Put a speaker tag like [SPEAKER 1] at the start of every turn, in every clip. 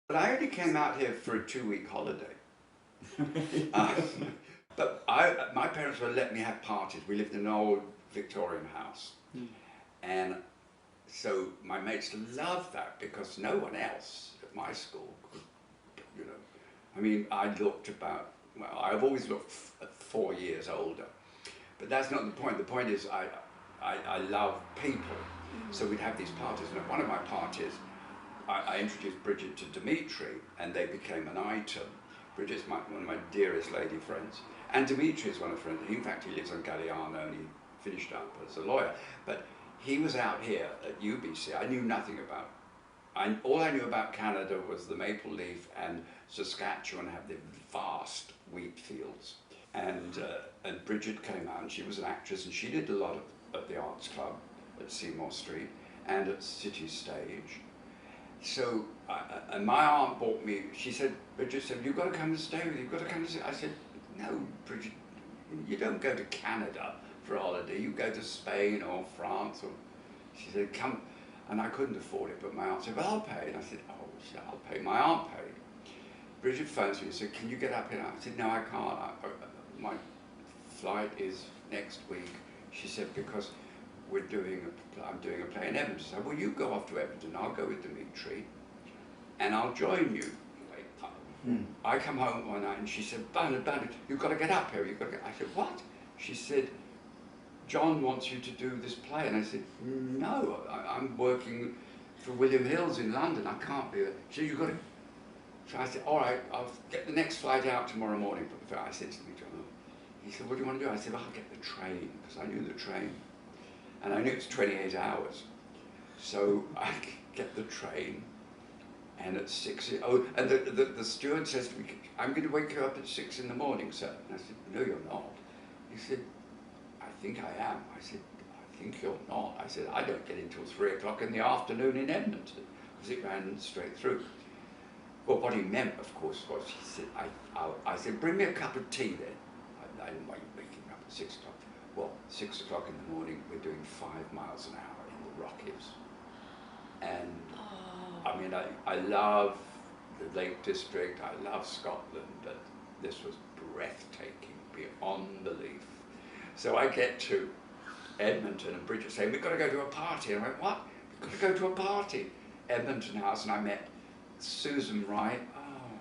[SPEAKER 1] But I only came out here for a 2-week holiday. But my parents would let me have parties. We lived in an old Victorian house. And so my mates loved that because no one else at my school could, you know. I mean, I looked about, well, I've always looked 4 years older. But that's not the point. The point is I love people. So we'd have these parties. And at one of my parties, I introduced Bridget to Dimitri, and they became an item. Bridget's one of my dearest lady friends. And Dimitri is one of my friends. In fact, he lives on Galliano, and he finished up as a lawyer. But he was out here at UBC. I knew nothing about. All I knew about Canada was the maple leaf, and Saskatchewan have the vast wheat fields. And Bridget came out, and she was an actress, and she did a lot at the Arts Club at Seymour Street and at City Stage. So, and my aunt bought me, she said, Bridget said, you've got to come and stay with you, you've got to come and stay. I said, no, Bridget, you don't go to Canada for a holiday, you go to Spain or France. Or she said, come, and I couldn't afford it, but my aunt said, well, I'll pay. And I said, oh, shit, I'll pay. My aunt paid. Bridget phones me and said, can you get up here? I said, no, I can't. My flight is next week. She said, because I'm doing a play in Edmonton. I said, well, you go off to Edmonton, I'll go with Dimitri, and I'll join you. I come home one night and she said, Bernard, you've got to get up here, you've got to get. I said, what? She said, John wants you to do this play. And I said, no, I'm working for William Hill's in London, I can't be there. She said, you've got to. So I said, all right, I'll get the next flight out tomorrow morning. I said to Dimitri, he said, what do you want to do? I said, well, I'll get the train, because I knew the train. And I knew it was 28 hours. So I get the train, and at 6, and the steward says to me, I'm going to wake you up at 6 in the morning, sir. And I said, no, you're not. He said, I think I am. I said, I think you're not. I said, I don't get in till 3 o'clock in the afternoon in Edmonton, because it ran straight through. Well, what he meant, of course, was, he said, I said, bring me a cup of tea then. I didn't wake him up at 6 o'clock. Well, 6 o'clock in the morning, we're doing 5 miles an hour in the Rockies. And I mean, I love the Lake District, I love Scotland, but this was breathtaking, beyond belief. So I get to Edmonton, and Bridget saying, we've got to go to a party. And I went, what? We've got to go to a party. Edmonton House, and I met Susan Wright. Oh,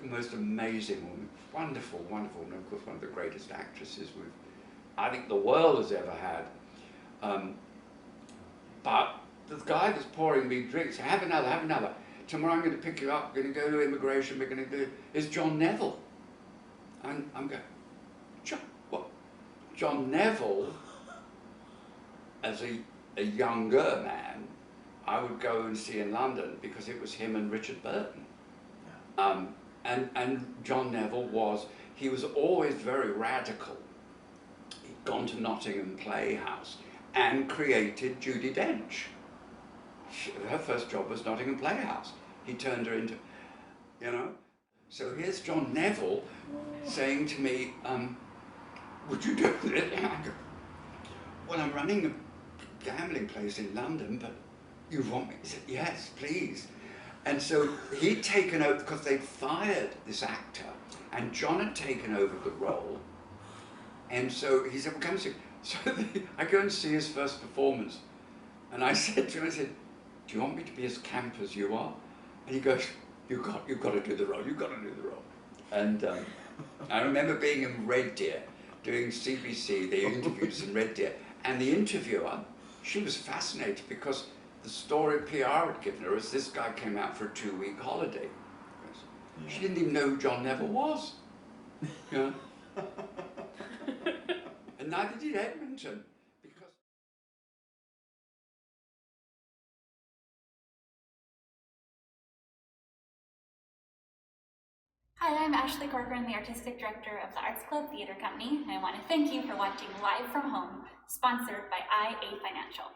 [SPEAKER 1] the most amazing woman, wonderful, wonderful woman, of course one of the greatest actresses I think the world has ever had. But the guy that's pouring me drinks, have another, have another. Tomorrow I'm going to pick you up, we're going to go to immigration, we're going to do, is John Neville. And I'm going, John, what? John Neville, as a younger man, I would go and see in London because it was him and Richard Burton. And John Neville he was always very radical. He'd gone to Nottingham Playhouse and created Judi Dench. Her first job was Nottingham Playhouse. He turned her into, you know. So here's John Neville saying to me, would you do it? And I go, well, I'm running a gambling place in London, but you want me? He said, yes, please. And so he'd taken over, because they'd fired this actor, and John had taken over the role. And so he said, well, come and see. So I go and see his first performance. And I said to him, I said, do you want me to be as camp as you are? And he goes, you've got to do the role, you've got to do the role. And I remember being in Red Deer, doing CBC, they interviewed us in Red Deer. And the interviewer, she was fascinated because the story PR had given her is this guy came out for a 2-week holiday. Yeah. She didn't even know who John Neville was. You know? And neither did Edmonton.
[SPEAKER 2] Hi, I'm Ashley Corcoran, the Artistic Director of the Arts Club Theatre Company, and I want to thank you for watching Live from Home, sponsored by IA Financial.